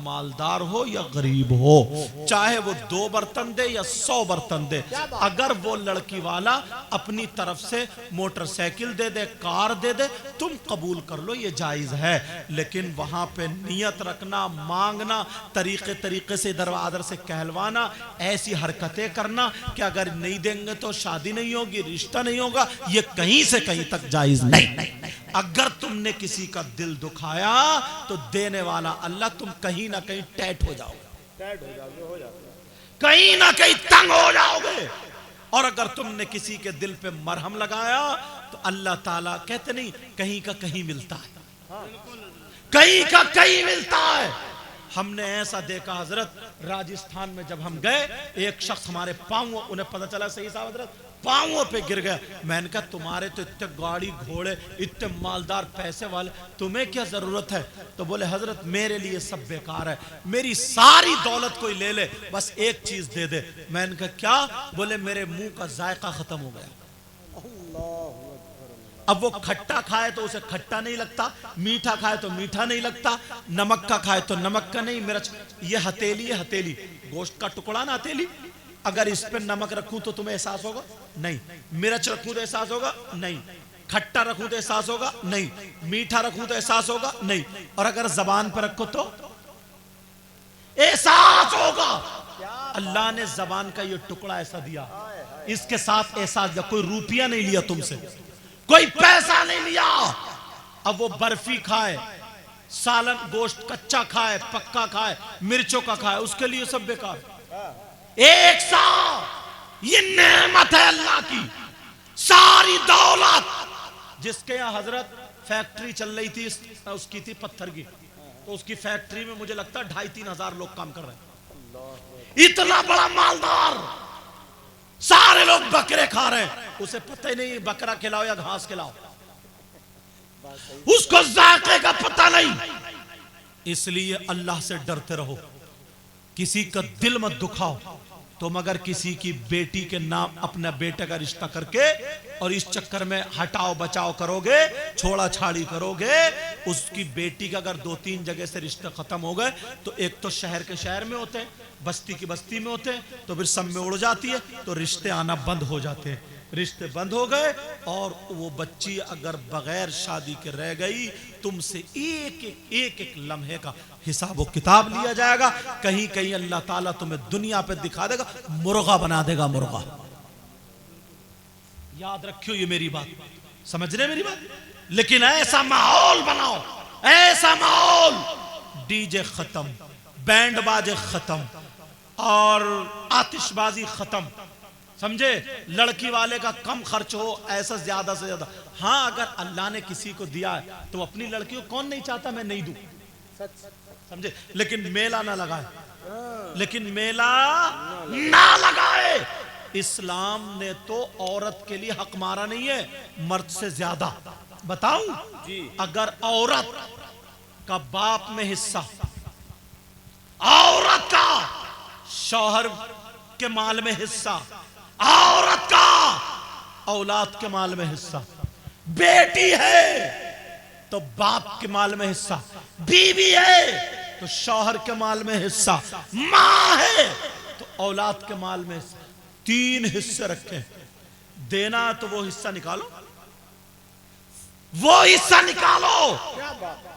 मालदार हो या गरीब हो, चाहे वो 2 बर्तन दे या 100 बर्तन दे, अगर वो लड़की वाला अपनी तरफ से मोटरसाइकिल दे दे, कार दे दे, तुम कबूल कर लो, ये जायज है। लेकिन वहां पे नियत रखना, मांगना, तरीके से इधर उधर से कहलवाना, ऐसी हरकतें करना कि अगर नहीं देंगे तो शादी नहीं होगी, रिश्ता नहीं होगा, ये कहीं से कहीं तक जायज नहीं। अगर तुमने किसी का दिल दुखाया तो देने वाला अल्लाह, तुम कहीं ना कहीं टैट हो जाओगे, कहीं ना कहीं तंग हो जाओगे। और अगर तुमने किसी के दिल पे मरहम लगाया तो अल्लाह ताला कहते नहीं, कहीं का कहीं मिलता है, कहीं का कहीं मिलता है। हमने ऐसा देखा हजरत, राजस्थान में जब हम गए, एक शख्स हमारे पांव, उन्हें पता चला सही साहब हजरत पांवों पे गिर गया। मैंने कहा तुम्हारे तो इतने गाड़ी घोड़े, इतने मालदार पैसे वाले, तुम्हें क्या जरूरत है? तो बोले हजरत मेरे लिए सब बेकार है, मेरी सारी दौलत कोई ले ले, बस एक चीज दे दे। मैंने कहा क्या? बोले मेरे मुंह का जायका खत्म हो गया। अब वो खट्टा खाए तो उसे खट्टा नहीं लगता, मीठा खाए तो मीठा नहीं लगता, नमक का खाए तो नमक का नहीं, मिर्च, ये हथेली है, हथेली गोश्त का टुकड़ा ना, हथेली, अगर इस पर नमक रखूं तो तुम्हें एहसास होगा? नहीं। मिर्च रखूं तो एहसास होगा? नहीं। खट्टा रखूं तो एहसास होगा? नहीं। मीठा रखूं तो एहसास होगा? नहीं। और अगर जबान पर रखो तो एहसास होगा। अल्लाह ने जबान का ये टुकड़ा ऐसा दिया, इसके साथ एहसास दिया। कोई रुपया नहीं लिया तुमसे, कोई पैसा नहीं लिया। अब वो बर्फी खाए, सालन गोश्त कच्चा खाए, पक्का खाए, मिर्चों का खाए, उसके लिए सब बेकार। एक साथ ये नेमत है अल्लाह की, सारी दौलत। जिसके यहां हजरत फैक्ट्री चल रही थी, उसकी थी पत्थर की, तो उसकी फैक्ट्री में मुझे लगता है 2,500-3 हजार लोग काम कर रहे हैं। इतना बड़ा मालदार, सारे लोग बकरे खा रहे हैं, उसे पता ही नहीं बकरा खिलाओ या घास खिलाओ, उसको जायके का पता नहीं। इसलिए अल्लाह से डरते रहो, किसी का दिल मत दुखाओ। तुम अगर किसी की बेटी के नाम अपना बेटे का रिश्ता करके और इस चक्कर में हटाओ बचाओ करोगे, छोड़ा छाड़ी करोगे, उसकी बेटी का अगर 2-3 जगह से रिश्ते खत्म हो गए, तो एक तो शहर के शहर में होते हैं, बस्ती की बस्ती में होते हैं, तो फिर सब में उड़ जाती है, तो रिश्ते आना बंद हो जाते हैं। रिश्ते बंद हो गए और वो बच्ची अगर बगैर शादी के रह गई, तुमसे एक लम्हे का हिसाब किताब लिया जाएगा। कहीं कहीं अल्लाह ताला तुम्हें दुनिया पे दिखा देगा, मुर्गा बना देगा, मुर्गा। याद रखियो ये मेरी बात, समझ रहे मेरी बात। लेकिन ऐसा माहौल बनाओ, ऐसा माहौल, डीजे खत्म, बैंड बाजे खत्म और आतिशबाजी खत्म, समझे, लड़की वाले का कम खर्च हो, ऐसा ज्यादा से ज्यादा। हाँ, अगर अल्लाह ने किसी को दिया है तो अपनी लड़की को कौन नहीं चाहता मैं नहीं दूं, समझे, लेकिन मेला ना लगाए, लेकिन मेला ना लगाए। इस्लाम ने तो औरत के लिए हक मारा नहीं है, मर्द से ज्यादा। बताऊं, अगर औरत का बाप में हिस्सा, औरत का शौहर के माल में हिस्सा, औरत का औलाद के माल में हिस्सा, बेटी है तो बाप के माल में हिस्सा, बीवी है तो शौहर के माल में हिस्सा, मां है तो औलाद के माल में हिस्सा। 3 हिस्से रखे, देना तो वो हिस्सा निकालो, वो हिस्सा निकालो।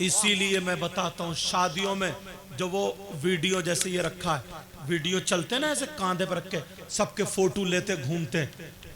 इसीलिए मैं बताता हूं, शादियों में जो वो वीडियो जैसे ये रखा है, वीडियो चलते ना ऐसे कांधे पर रख के, सबके फोटो लेते घूमते,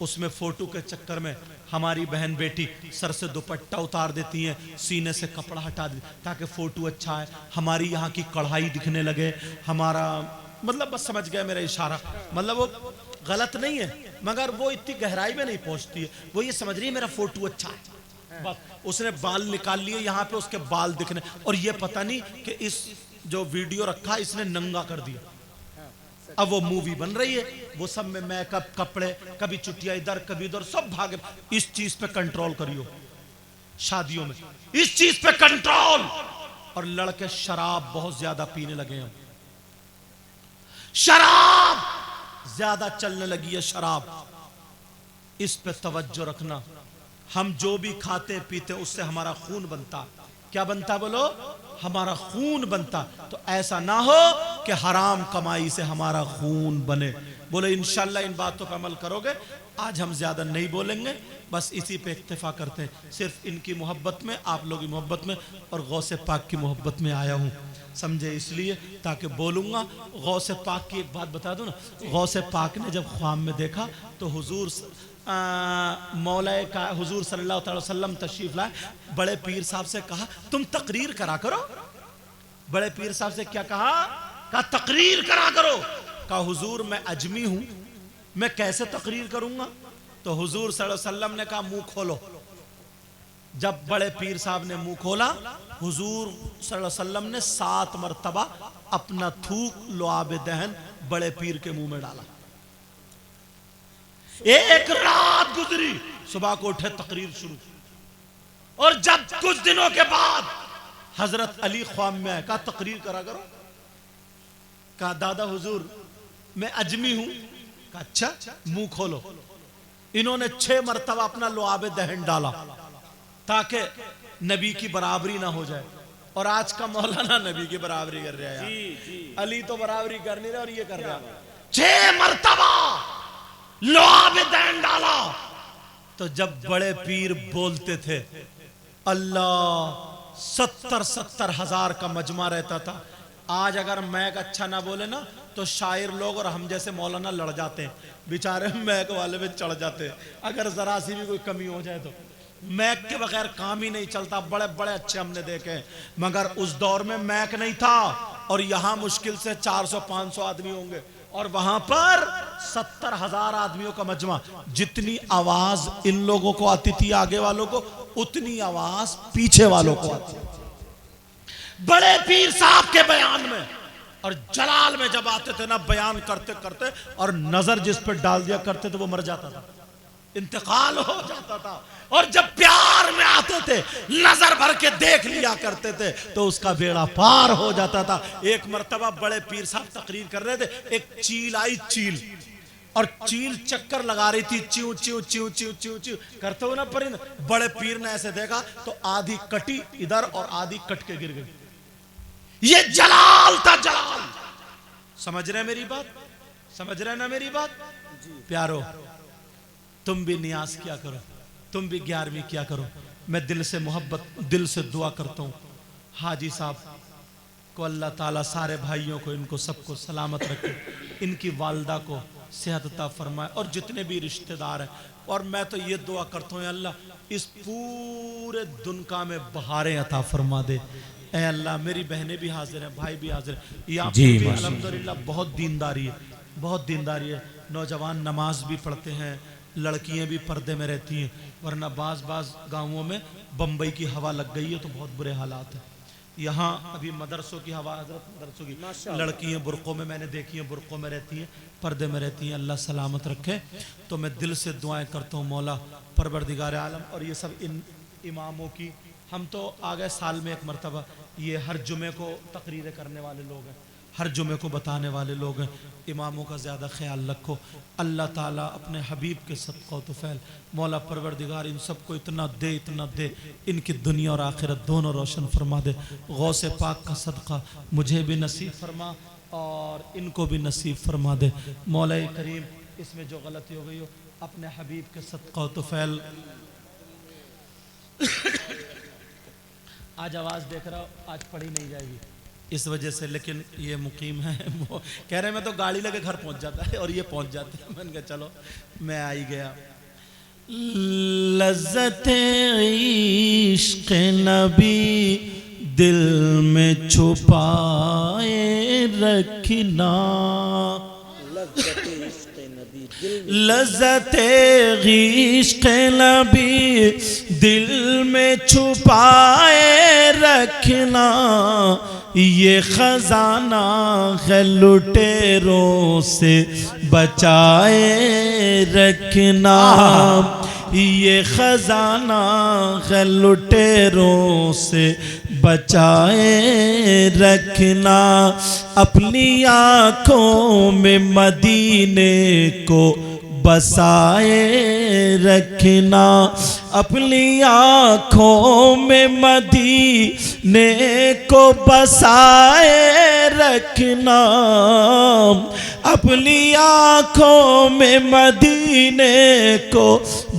उसमें फोटो के चक्कर में हमारी बहन बेटी सर से दुपट्टा उतार देती हैं, सीने से कपड़ा हटा देती ताकि फोटो अच्छा है, हमारी यहाँ की कढ़ाई दिखने लगे, हमारा मतलब, बस समझ गया मेरा इशारा, मतलब वो गलत नहीं है मगर वो इतनी गहराई में नहीं पहुंचती है, वो ये समझ रही है मेरा फोटो अच्छा है, बस उसने बाल निकाल लिए यहाँ पे, उसके बाल दिखने, और ये पता नहीं कि इस जो वीडियो रखा इसने नंगा कर दिया। अब वो मूवी बन रही है, वो सब में मेकअप, कपड़े, कभी चुटिया इधर कभी उधर, सब भागे। इस चीज पे कंट्रोल करियो शादियों में, इस चीज पे कंट्रोल। और लड़के शराब बहुत ज्यादा पीने लगे हैं, शराब ज्यादा चलने लगी है, शराब, इस पे तवज्जो रखना। हम जो भी खाते पीते उससे हमारा खून बनता, क्या बनता बोलो? हमारा खून बनता। तो ऐसा ना हो कि हराम कमाई से हमारा खून बने। बोले इंशाल्लाह इन बातों पर अमल करोगे। आज हम ज्यादा नहीं बोलेंगे, बस इसी पे इक्तिफा करते हैं। सिर्फ इनकी मोहब्बत में, आप लोगों की मोहब्बत में और गौसे पाक की मोहब्बत में आया हूँ, समझे, इसलिए ताकि बोलूँगा। गौसे पाक की एक बात बता दूँ ना, गौसे पाक ने जब ख्वाब में देखा तो हुजूर मौलाए का हुजूर सल्लल्लाहु अलैहि वसल्लम तशरीफ लाए। बड़े पीर साहब से कहा तुम तकरीर करा करो। बड़े पीर साहब से क्या कहा तकरीर करा करो। कहा हुजूर मैं अजमी हूं, मैं कैसे तकरीर करूंगा? तो हुजूर सल्लल्लाहु अलैहि वसल्लम ने कहा मुंह खोलो। जब बड़े पीर साहब ने मुंह खोला, हुजूर सल्लल्लाहु अलैहि वसल्लम ने 7 मरतबा अपना थूक लुआब दहन बड़े पीर के मुंह में डाला। एक रात गुजरी, सुबह को उठे तकरीर शुरू। और जब कुछ दिनों के बाद हजरत अली ख्वाब में आए, कहा तकरीर करा करो। कहा दादा हुजूर मैं अजमी हूं। कहा अच्छा, मुंह खोलो। इन्होंने 6 मरतबा अपना लुआब दहन डाला ताकि नबी की बराबरी ना हो जाए। और आज का मौलाना नबी की बराबरी कर रहा है, अली तो बराबरी कर नहीं रहा और ये कर रहा है। 6 मरतबा लुआब दहन डाला। तो जब बड़े पीर बोलते थे, अल्लाह 70-70 हजार का मजमा रहता था। आज अगर मैक अच्छा ना बोले ना तो शायर लोग और हम जैसे मौलाना लड़ जाते हैं, बेचारे मैक वाले में चढ़ जाते हैं। अगर जरा सी भी कोई कमी हो जाए तो मैक के बगैर काम ही नहीं चलता। बड़े बड़े अच्छे हमने देखे, मगर उस दौर में मैक नहीं था और यहां मुश्किल से 400-500 आदमी होंगे और वहां पर 70,000 आदमियों का मजमा। जितनी आवाज इन लोगों को आती थी आगे वालों को, उतनी आवाज पीछे वालों को आती थी। बड़े पीर साहब के बयान में और जलाल में जब आते थे ना, बयान करते करते और नजर जिस पर डाल दिया करते थे वो मर जाता था, इंतकाल हो जाता था। और जब प्यार में आते थे, नजर भर के देख लिया करते थे तो उसका बेड़ा पार हो जाता था। एक मर्तबा बड़े पीर साहब तकरीर कर रहे थे, एक चील आई, चील, और चील चक्कर लगा रही थी, chew chew chew chew chew chew करते हुए ना परिंद। बड़े पीर ने ऐसे देखा तो आधी कटी इधर और आधी कट के गिर गई। ये जलाल था, जलाल। समझ रहे मेरी बात? समझ रहे ना मेरी बात? प्यारो, तुम भी नियाज किया करो, तुम भी 11वीं किया करो। मैं दिल से मोहब्बत, दिल से दुआ करता हूँ हाजी साहब को अल्लाह ताला सारे भाइयों को, इनको सबको सलामत रखे, इनकी वालदा को सेहत अता फरमाए और जितने भी रिश्तेदार हैं। और मैं तो ये दुआ करता हूँ अल्लाह इस पूरे दुनिया में बहारें अता फरमा दे। ऐ अल्लाह, मेरी बहनें भी हाजिर हैं, भाई भी हाजिर हैं, यहाँ भी अल्हम्दुलिल्लाह बहुत दीनदारी है, बहुत दीनदारी है। नौजवान नमाज भी पढ़ते हैं, लड़कियां भी पर्दे में रहती हैं, वरना बाज़ गांवों में बम्बई की हवा लग गई है तो बहुत बुरे हालात हैं। यहाँ अभी मदरसों की हवा, हजरत मदरसों की लड़कियां बुरक़ों में मैंने देखी हैं, बुरक़ों में रहती हैं, पर्दे में रहती हैं, अल्लाह सलामत रखे। तो मैं दिल से दुआएं करता हूँ मौला परवरदिगार आलम। और ये सब इन इमामों की, हम तो आ गए साल में एक मरतबा, ये हर जुमे को तकरीरें करने वाले लोग हैं, हर जुमे को बताने वाले लोग हैं। इमामों का ज़्यादा ख्याल रखो। अल्लाह ताला अपने हबीब के सदक़ा तुफ़ैल मौला परवरदिगार इन सबको इतना दे, इतना दे, इनकी दुनिया और आखिरत दोनों रोशन फरमा दे। गौसे पाक का सदक़ा मुझे भी नसीब फरमा और इनको भी नसीब फरमा दे। मौला करीम, इसमें जो गलती हो गई हो अपने हबीब के सदक़ा तुफ़ैल। आज आवाज़ देख रहा हो, आज पढ़ी नहीं जाएगी इस वजह से, लेकिन ये मुकीम है, कह रहे मैं तो गाड़ी लेके घर पहुंच जाता है और ये पहुंच जाते हैं। मैंने कहा चलो मैं आ ही गया। लज़्ज़ते इश्क़ नबी दिल में छुपाए रखना, लज़्ज़ते इश्क़ नबी दिल में छुपाए रखना, ये खजाना है लुटेरों से बचाए रखना, ये खजाना है लुटेरों से बचाए रखना। अपनी आँखों में मदीने को बसाए रखना, अपनी आँखों में मदीने को बसाए रखना, अपनी आँखों में मदीने को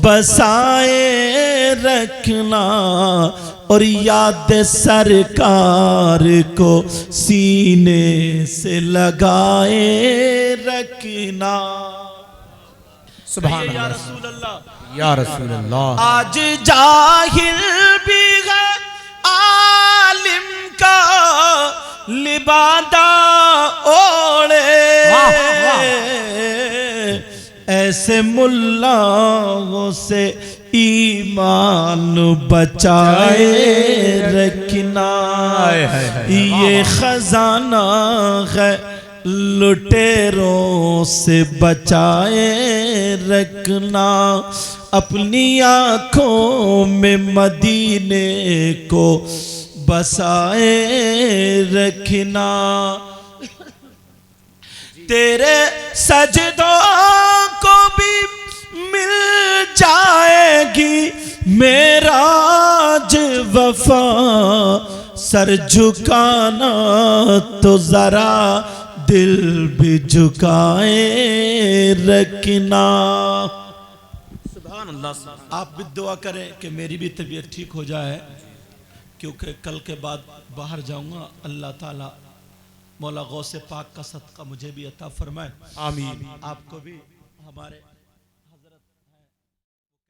बसाए रखना, और याद सरकार को सीने से लगाए रखना। सुभान या रसूल अल्लाह, या रसूल अल्लाह। आज जाहिल भी है आलिम का लिबादा ओढ़े, ऐसे मुल्लाओं से ईमान बचाए रखना, ये खजाना है लुटेरों से बचाए रखना, अपनी आँखों में मदीने को बसाए रखना। तेरे सजदों को भी मिल जाएगी मेराज वफा, सर झुकाना तो जरा दिल भी झुकाए रखना। सुभान अल्लाह। आप भी दुआ करें कि मेरी भी तबीयत ठीक हो जाए, क्योंकि कल के बाद बाहर जाऊंगा। अल्लाह ताला मौला गौसे पाक का सदका मुझे भी अता फरमाए। आमीन। आपको भी हमारे